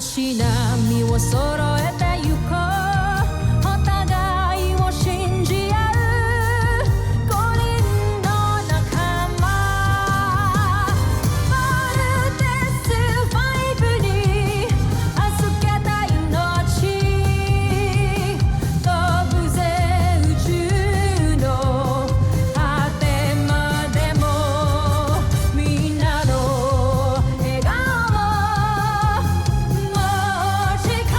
しなみを揃えてゆこうお互いを信じ合う5人の仲間まるでスファイブに預けた命飛ぶぜ宇宙の果てまでもみんなの笑顔持ち帰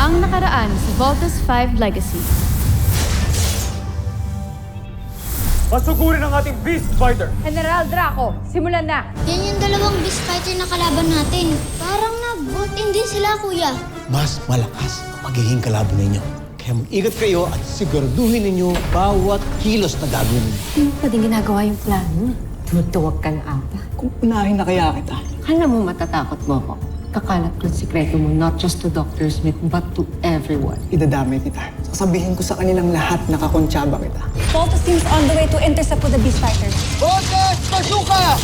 Ang nakaraan sa Voltus 5 Legacy. Pasukurin ang ating Beast Fighter! General Draco, simulan na! Yan yung dalawang beast fighter na kalaban natin. Parang nag-vote-in din sila, kuya. Mas malakas ang magiging kalaban ninyo. Kaya mag-ingat kayo at siguraduhin ninyo bawat kilos na gagawin ninyo. Hindi pa din ginagawa yung plano. Tumutuwag ka na ata. Kung unahin na kaya kita, Akala mo matatakot mo ako. Kakalat ko yung sikreto mo not just to Dr. Smith but to everyone. idadamay kita. Sasabihin ko sa kanilang lahat na kakontsaba kita. Voltus team's on the way to intercept with the Beast Fighters. Voltes! Bazooka!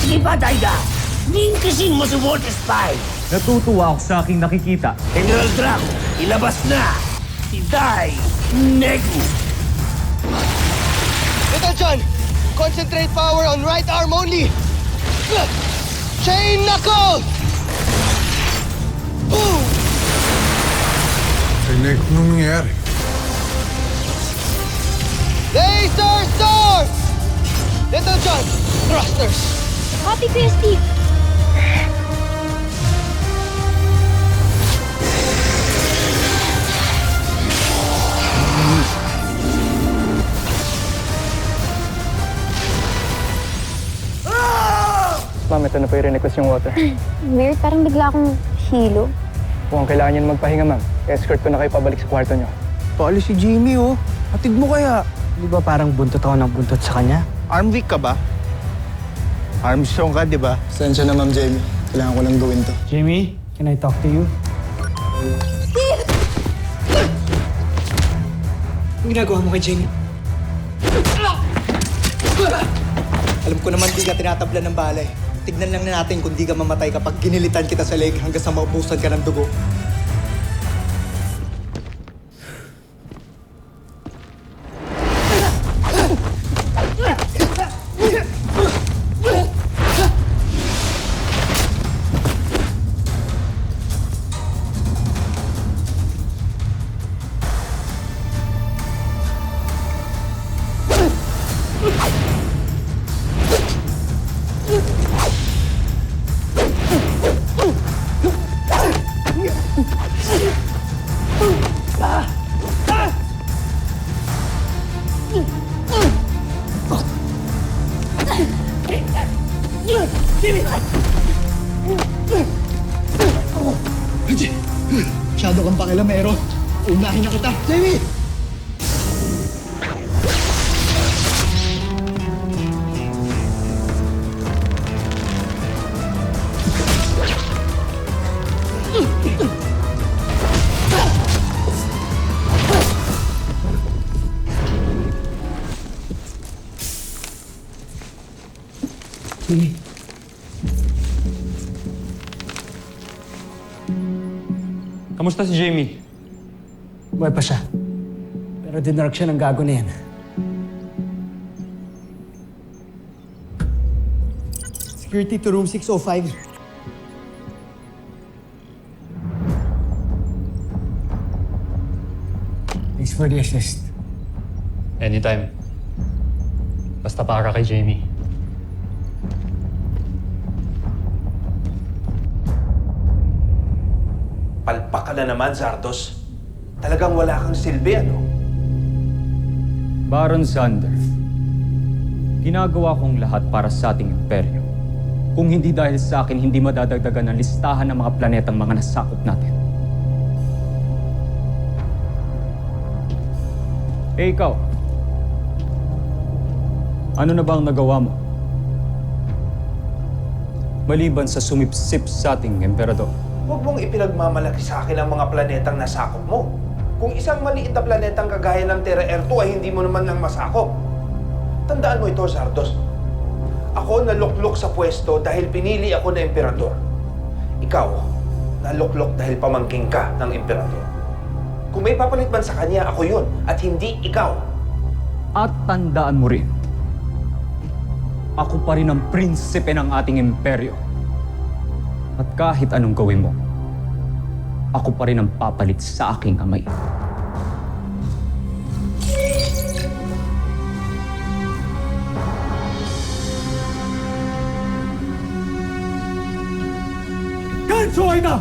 Sige pa, Daiga! Ningkisin mo si Voltes 5! Natutuwa ako sa aking nakikita. General Draco, ilabas na! Si Dai Negu! Little John, concentrate power on right arm only. Chain knuckle! Boom! Rinig, anong nangyayari? Laser sword! Little John, thrusters! Copy, Kuya Steve. Ma'am, ito na po yung request yung water. Weird, parang bigla akong hilo. Kung kailangan niyo na magpahinga, ma'am, escort ko na kayo pabalik sa kwarto niyo. Paalis si Jimmy, oh. Hatid mo kaya. Di ba parang buntot ako ng buntot sa kanya? Arm weak ka ba? Armstrong ka, di ba? Sensya na, Ma'am Jamie. Kailangan ko lang gawin to. Jamie, can I talk to you? Ang ginagawa mo kay Jamie? Alam ko naman di ka tinatabla ng balay. Tignan lang na natin kung di ka mamatay kapag ginilitan kita sa leg hanggang sa maubusan ka ng dugo. Masyado kang pakilamero. Unahin na kita. Jamie! Jamie. Kamusta si Jamie? Buhay pa siya. Pero dinark siya ng gago na yan. Security to room 605. Thanks for the assist. Anytime. Basta para kay Jamie. Palpak ka na naman, Zardos. Talagang wala kang silbi, ano? Baron Sander, Ginagawa kong lahat para sa ating imperyo. Kung hindi dahil sa akin, hindi madadagdagan ang listahan ng mga planetang mga nasakop natin. Eh ikaw, ano na ba ang nagawa mo? Maliban sa sumipsip sa ating emperador. Huwag mong ipinagmamalaki sa akin ang mga planetang nasakop mo. Kung isang maliit na planetang kagaya ng Terra Air 2 ay hindi mo naman nang masakop. Tandaan mo ito, Zardos. Ako naluklok sa pwesto dahil pinili ako na emperador. Ikaw, naluklok dahil pamangking ka ng emperador. Kung may papalit man sa kanya, ako yun at hindi ikaw. At tandaan mo rin, ako pa rin ang prinsipe ng ating imperyo. At kahit anong gawin mo, ako pa rin ang papalit sa aking amay. Ganso ay na!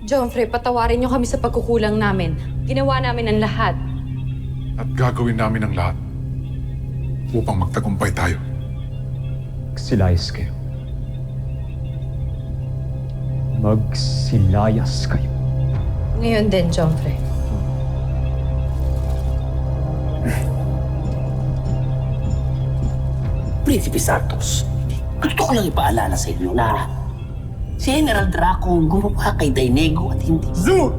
Joffrey, patawarin niyo kami sa pagkukulang namin. Ginawa namin ang lahat. At gagawin namin ang lahat upang magtagumpay tayo. Magsilayas kayo. Magsilayas kayo. Ngayon din, Joffrey. Prinsipe Zardos, gusto ko lang ipaalala sa inyo na si General Draco ang gumawa kay Dainego at hindi. Zoo!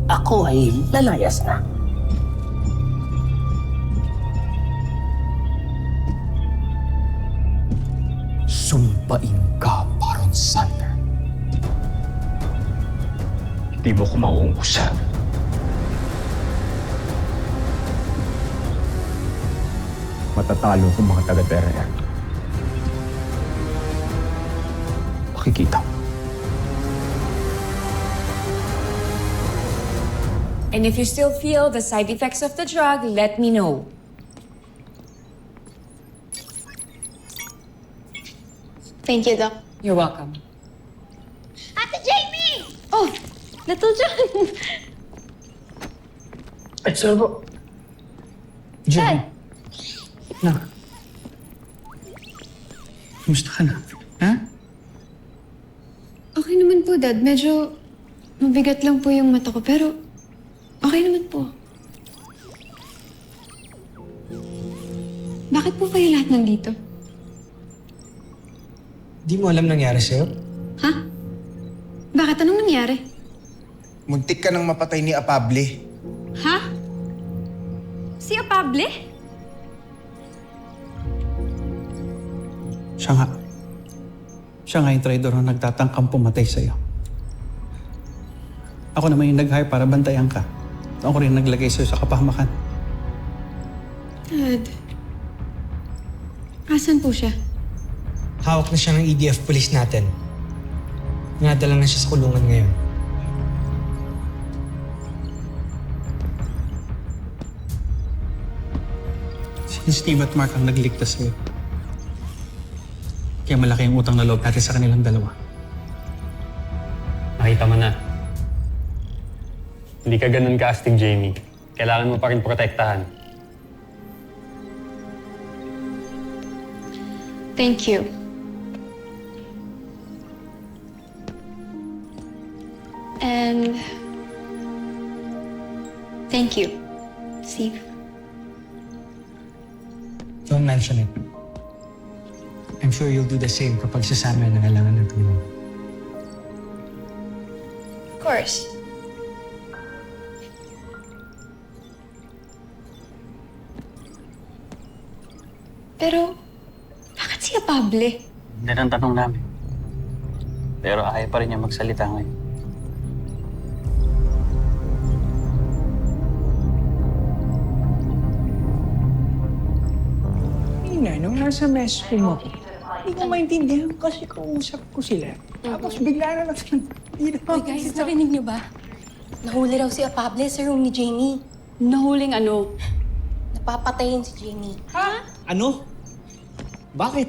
Ako ay lalayas na. Sumpain ka, Baron Sander. Hindi mo ko mauungkusan. Matatalo kung mga taga-Terra Air. Makikita. And if you still feel the side effects of the drug, let me know. Thank you, Doc. You're welcome. Ate Jamie! Oh, Little John! Ay, sir po. Jen. Na. Kumusta ka na? Ha? Okay naman po, Dad. Medyo mabigat lang po yung mata ko, pero okay naman po. Bakit po kayo lahat nandito? Di mo alam nangyari sa'yo? Ha? Bakit? Anong nangyari? Muntik ka nang mapatay ni Apable. Ha? Si Apable? Siya nga. Siya nga yung traidor na nagtatangkang pumatay sa'yo. Ako naman yung nag-hire para bantayan ka. Ako rin naglagay sa'yo sa kapahamakan. Dad. Asan po siya? Hawak na siya ng EDF police natin. Nadala na siya sa kulungan ngayon. Si Steve at Mark ang nagligtas sa'yo. Kaya malaki ang utang na loob natin sa kanilang dalawa. Nakita mo na. Hindi ka ganun ka-astig, Jamie. Kailangan mo pa rin protektahan. Thank you. And thank you, Steve. Don't mention it. I'm sure you'll do the same kapag sasama na kailangan ng tulong. Of course. Pero, bakit si Apable? Yan ang tanong namin. Pero ayaw pa rin niya magsalita ngayon. Nung nasa mess room ako, hindi ko maintindihan kasi kausap ko sila. Tapos bigla na lang hindi na Uy guys, narinig niyo ba? Nahuli raw si Apable sa room ni Jamie. Nahuling ano? Napapatayin si Jamie. Ha? Ano? Bakit?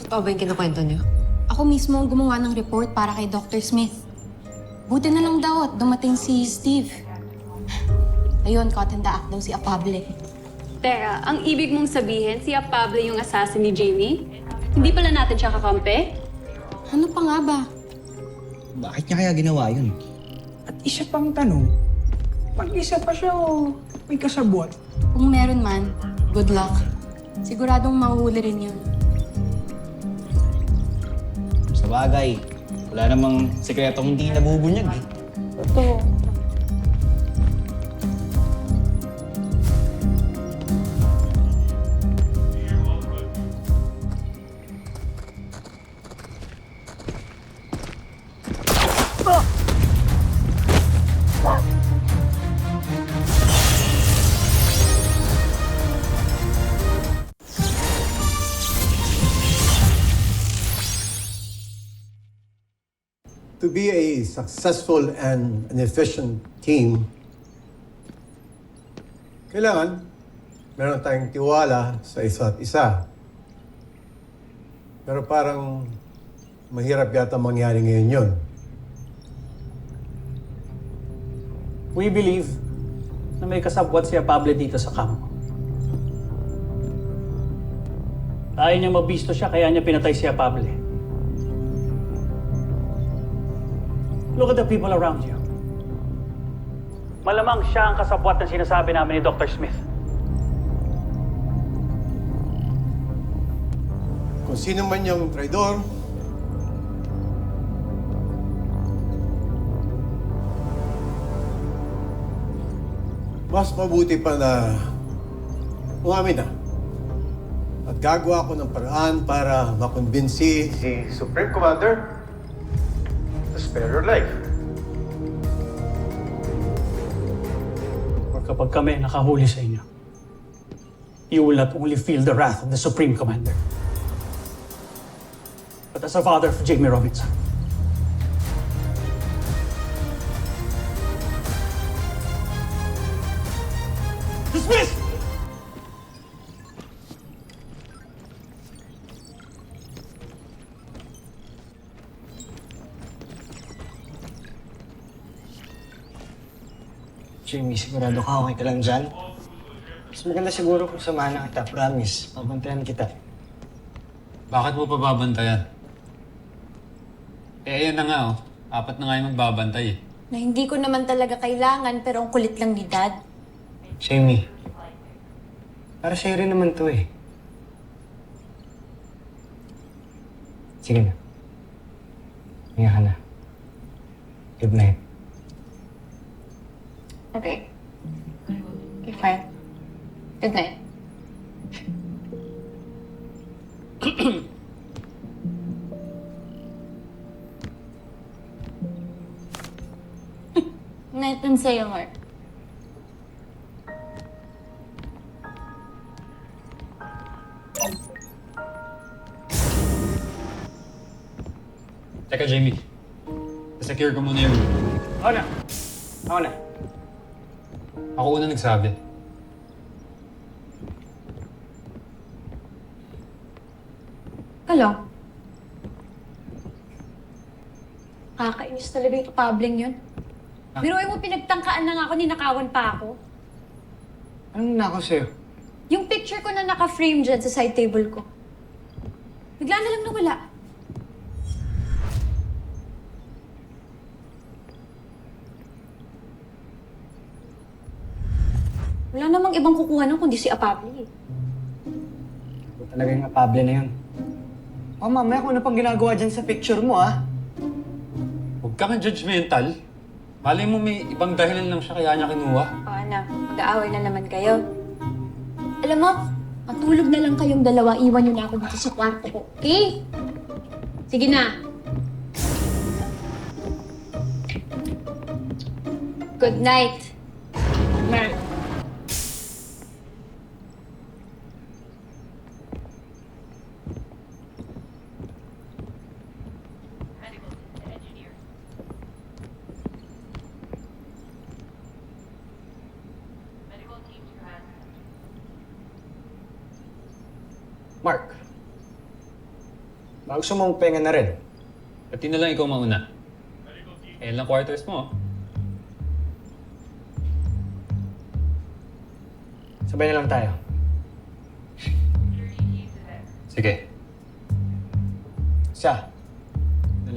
Totoo ba yung kinukwento niyo? Ako mismo ang gumawa ng report para kay Dr. Smith. Buti na lang daw at dumating si Steve. Ayun, caught in the act daw si Apable. Teka, ang ibig mong sabihin, si Pablo yung assassin ni Jamie? Hindi pala natin siya kakampi? Ano pa nga ba? Bakit niya kaya ginawa yun? At isa pang tanong, mag-isa pa siya o may kasabwat? Kung meron man, good luck. Siguradong mahuhuli rin yun. Sa bagay, wala namang sekretong hindi nabubunyag eh. Totoo. To be a successful and an efficient team, kailangan meron tayong tiwala sa isa't isa. Pero parang mahirap yata mangyari ngayon yun. We believe na may kasabwat si Pablo dito sa kampo. Ayaw niya mabisto siya, kaya niya pinatay si Pablo. Look at the people around you. Malamang siya ang kasabwat na sinasabi namin ni Dr. Smith. Kung sino man yung traidor, mas mabuti pa na umamin na. At gagawa ko ng paraan para makumbinsi si Supreme Commander to spare your life. Or kapag kami nakahuli sa inyo, you will not only feel the wrath of the Supreme Commander, but as a father of Jamie Robinson. Dismiss! Jamie, sigurado ka okay ka lang dyan? Mas maganda siguro kung samahan na kita, promise. Pabantayan kita. Bakit mo pa babantayan? Eh, ayan na nga oh. 4 na nga yung magbabantay eh. Na hindi ko naman talaga kailangan, pero ang kulit lang ni Dad. Jamie, para sa'yo rin naman to eh. Sige na. Hinga ka na. Good night. Okay. Okay, fine. Good night. Night din sa'yo, Mark. Teka, Jamie. Secure ko muna yung... Ako na. Ako na. Ako una nagsabi. Hello? Kakainis talaga yung pabling yun. Biruin mo, pinagtangkaan na nga ako, ninakawan pa ako. Anong nakaw sa'yo? Yung picture ko na naka-frame dyan sa side table ko. Bigla na lang nawala. Wala namang ibang kukuha nun kundi si Apable. Ito talaga yung apable na yun. Oh, mamaya kung ano pang ginagawa dyan sa picture mo, ah. Huwag ka judgmental. Malay mo may ibang dahilan lang siya kaya niya kinuha. O anak, mag-aaway na naman kayo. Alam mo, matulog na lang kayong dalawa. Iwan niyo na ako dito sa kwarto ko, okay? Sige na. Good night. Mark. Mark, baka gusto mong penga na rin. Pati na lang ikaw mauna. Ayan lang quarters mo. Sabay na lang tayo. Sige. 1, 2, 3.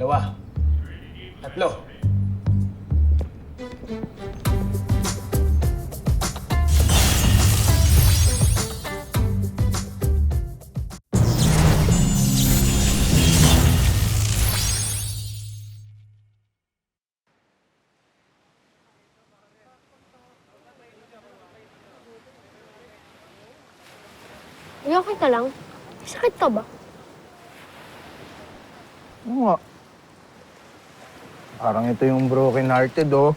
Ay, okay ka lang? Sakit ka ba? Oo nga. Parang ito yung broken hearted, oh.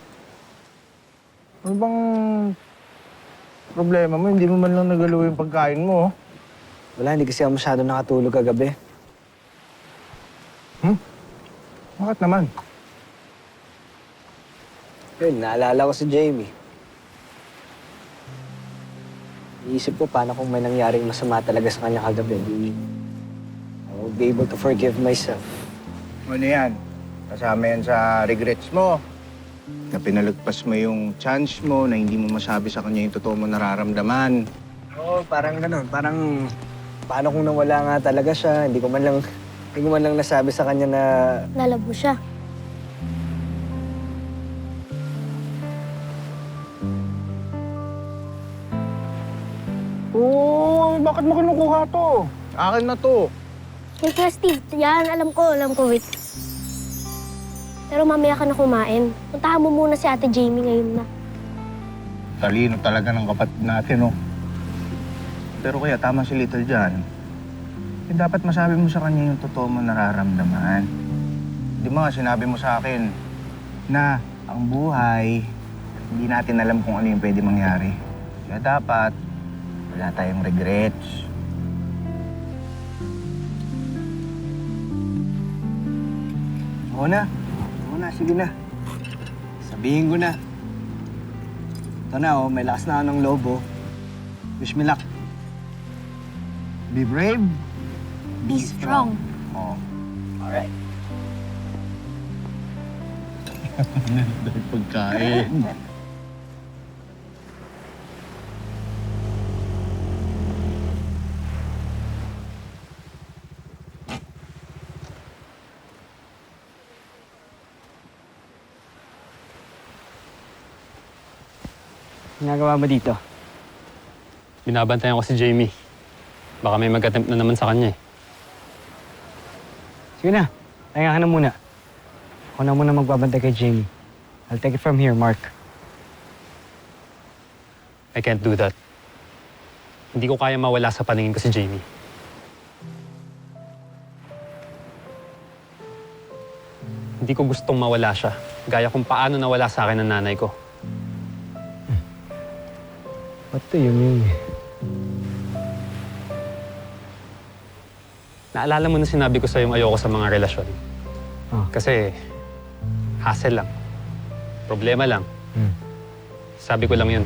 Ano bang problema mo? Hindi mo man lang nagalaw yung pagkain mo, oh. Wala, hindi kasi ako masyado nakatulog kagabi. Bakit naman? Yun, naalala ko si Jamie. Iisip ko paano kung may nangyaring masama talaga sa kanya kagabi. I won't be able to forgive myself. Ano yan? Kasama yan sa regrets mo. Na pinalagpas mo yung chance mo na hindi mo masabi sa kanya yung totoo mo nararamdaman. Oo, parang ganun. Parang paano kung nawala nga talaga siya. Hindi ko man lang nasabi sa kanya na... Nalabo siya. Oo, bakit mo kinukuha to? Akin na to. Wait na, Steve. Yan, alam ko, wait. Pero mamaya ka na kumain. Puntahan mo muna si Ate Jamie ngayon na. Talino talaga ng kapatid natin, oh. Pero kaya tama si Little dyan. Eh, dapat masabi mo sa kanya yung totoo mo nararamdaman. Di ba sinabi mo sa akin na ang buhay, hindi natin alam kung ano yung pwede mangyari. Kaya dapat, wala tayong regrets. Oo na, sige na. Sabihin ko na. Ito na, oh, may lakas na ako ng loob, oh. Wish me luck. Be brave. Be strong. Oh. Alright. Dahil pagkain. Ginagawa mo dito? Binabantayan ko si Jamie. Baka may mag-attempt na naman sa kanya eh. Sige na, pahinga ka na muna. Ako na muna magbabantay kay Jamie. I'll take it from here, Mark. I can't do that. Hindi ko kaya mawala sa paningin ko si Jamie. Hindi ko gustong mawala siya. Gaya kung paano nawala sa akin ang nanay ko. What do you mean? Naalala mo na sinabi ko sa'yo yung ayoko sa mga relasyon. Ah. Kasi hassle lang. Problema lang. Sabi ko lang yun.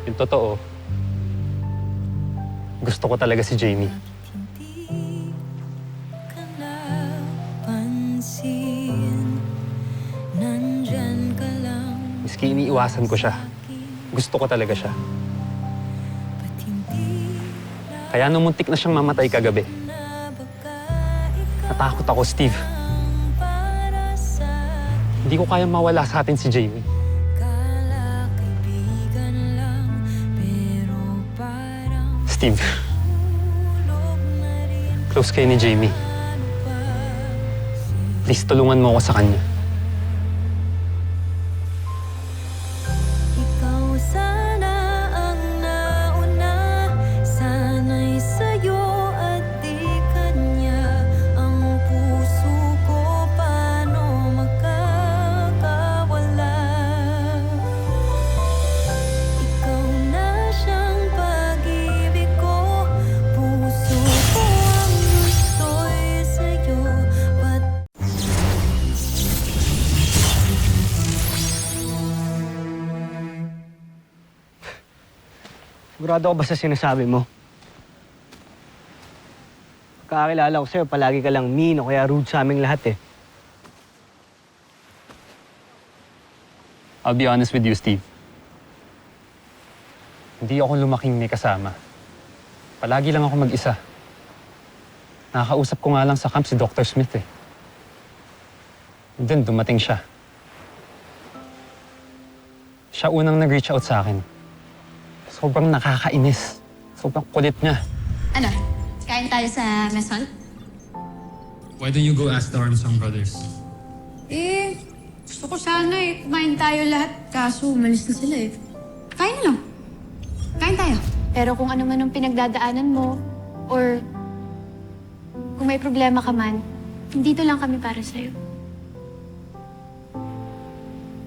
Yung totoo, gusto ko talaga si Jamie. Miski iniiwasan ko siya. Gusto ko talaga siya. Kaya nung muntik na siyang mamatay kagabi, natakot ako, Steve. Hindi ko kaya mawala sa atin si Jamie. Steve, close kayo ni Jamie. Please, tulungan mo ako sa kanya. Sigurado ka ba sa sinasabi mo? Kakakilala ko sa'yo, palagi ka lang mean o kaya rude sa aming lahat eh. I'll be honest with you, Steve. Hindi ako lumaking may kasama. Palagi lang ako mag-isa. Nakakausap ko nga lang sa camp si Dr. Smith eh. And then dumating siya. Siya unang nag-reach out sa akin. Sobrang nakakainis. Sobrang kulit niya. Ano? Kain tayo sa mess hall? Why don't you go ask the Armstrong brothers? Eh, gusto ko sana eh. Kumain tayo lahat. Kaso, umalis na sila eh. Kain na lang. Kain tayo. Pero kung ano man ang pinagdadaanan mo, or kung may problema ka man, dito lang kami para sa'yo.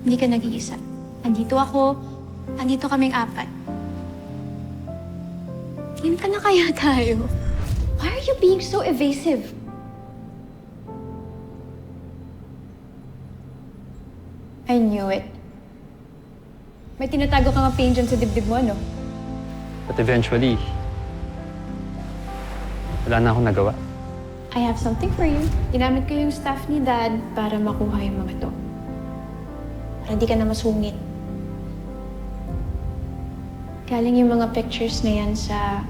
Hindi ka nag-iisa. Andito ako, andito kaming 4. Game ka na kaya tayo? Why are you being so evasive? I knew it. May tinatago kang pain dyan sa dibdib mo, no? But eventually, wala na akong nagawa. I have something for you. Ginamit ko yung staff ni Dad para makuha yung mga to. Para di ka na masungit. Galing yung mga pictures na yan sa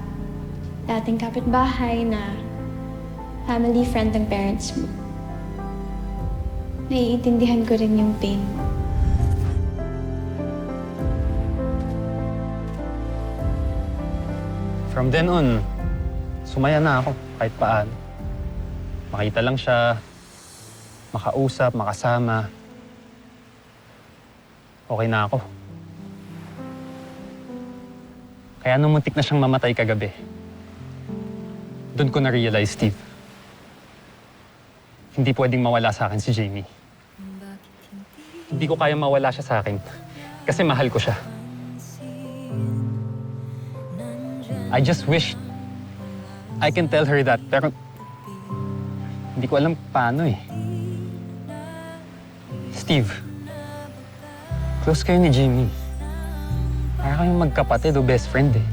dating kapitbahay na family friend ng parents mo. Naiintindihan ko rin yung pain mo. From then on, sumaya na ako kahit paano. Makita lang siya, makausap, makasama. Okay na ako. Kaya nung muntik na siyang mamatay kagabi, doon ko na-realize, Steve, hindi pwedeng mawala sa akin si Jamie. Hindi ko kaya mawala siya sa akin kasi mahal ko siya. I just wish I can tell her that, pero hindi ko alam paano eh. Steve, close kayo ni Jamie. Para kayong magkapatid o best friend eh.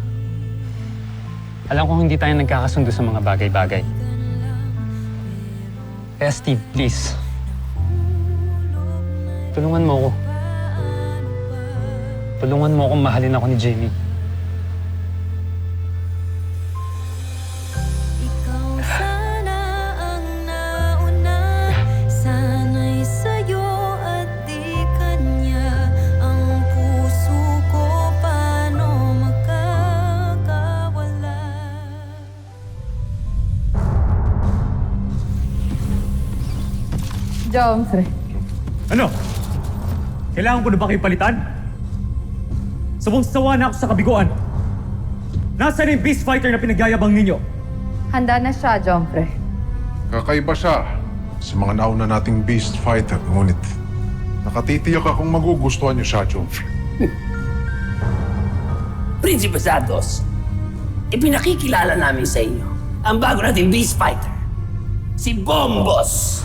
Alam ko hindi tayo nagkakasundo sa mga bagay-bagay. Kaya Steve, please. Tulungan mo ako. Tulungan mo akong mahalin ako ni Jamie. Jomfre. Ano? Kailangan ko na ba kayo palitan? Sawang-sawa na ako sa kabiguan. Nasaan yung beast fighter na pinagyayabang ninyo? Handa na siya, Jomfre. Kakaiba siya sa mga nauna nating beast fighter, ngunit nakatitiyak akong magugustuhan niyo siya, Jomfre. Prinsipe Zardos, ipinakikilala namin sa inyo ang bago nating beast fighter, si Bombos!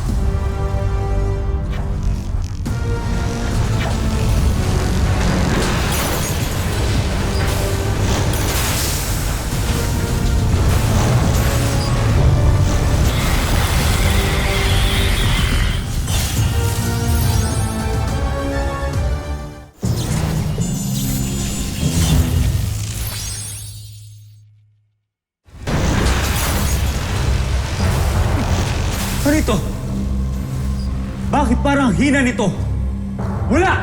Ano ito? Bakit parang hina nito? Wala!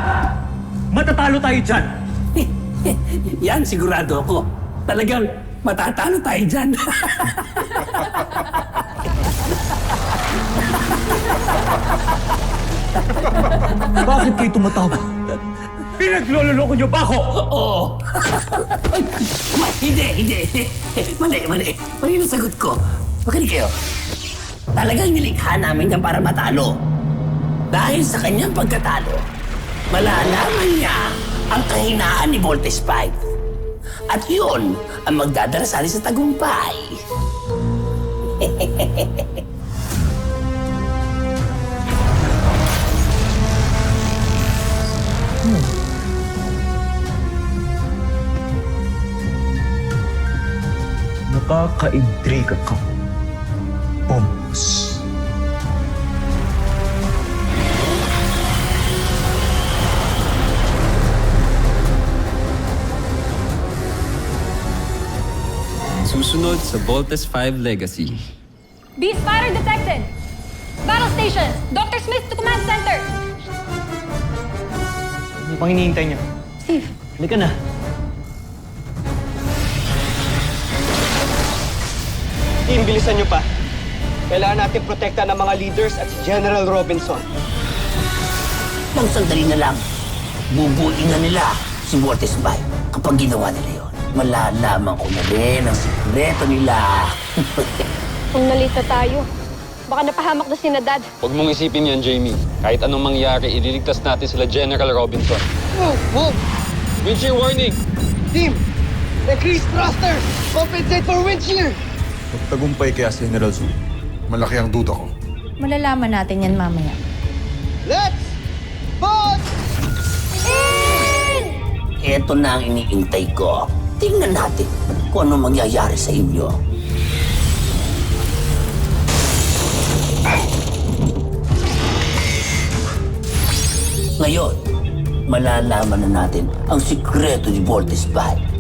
Matatalo tayo dyan! Yan, sigurado ako. Talagang matatalo tayo dyan. Bakit kayo tumatawa? Pinaglololoko niyo ba ako? Oo. Hindi. Mali. Mali yung sagot ko. Makinig kayo. Talagang nilikha namin yan para matalo. Dahil sa kanyang pagkatalo, malalaman niya ang kahinaan ni Voltes 5. At yun ang magdadala sa atin sa tagumpay. Nakakaintriga ka, Bombos. Sumusunod sa Voltes 5 Legacy. Beast fighter detected! Battle station! Dr. Smith to command center! Ano pang hinihintay niyo? Steve. Halika na. Team, bilisan niyo pa. Kailangan natin protekta ng mga leaders at si General Robinson. Nang sandali na lang, bubuin na nila si Voltes 5. Kapag ginawa nila yon, malalaman ko na rin ang sikreto nila. Kung nalita tayo, baka napahamak na si Dad. Huwag mong isipin yan, Jamie. Kahit anong mangyari, ililigtas natin sila General Robinson. Move! Move! Wind shear warning! Team! Increase thrusters! Compensate for wind shear! Tagumpay kaya si General Zhu. Malaki ang duda ko. Malalaman natin yan mamaya. Let's vote! Ito na ang iniintay ko. Tingnan natin kung ano mangyayari sa inyo. Ngayon, malalaman na natin ang sikreto ni Voltes 5.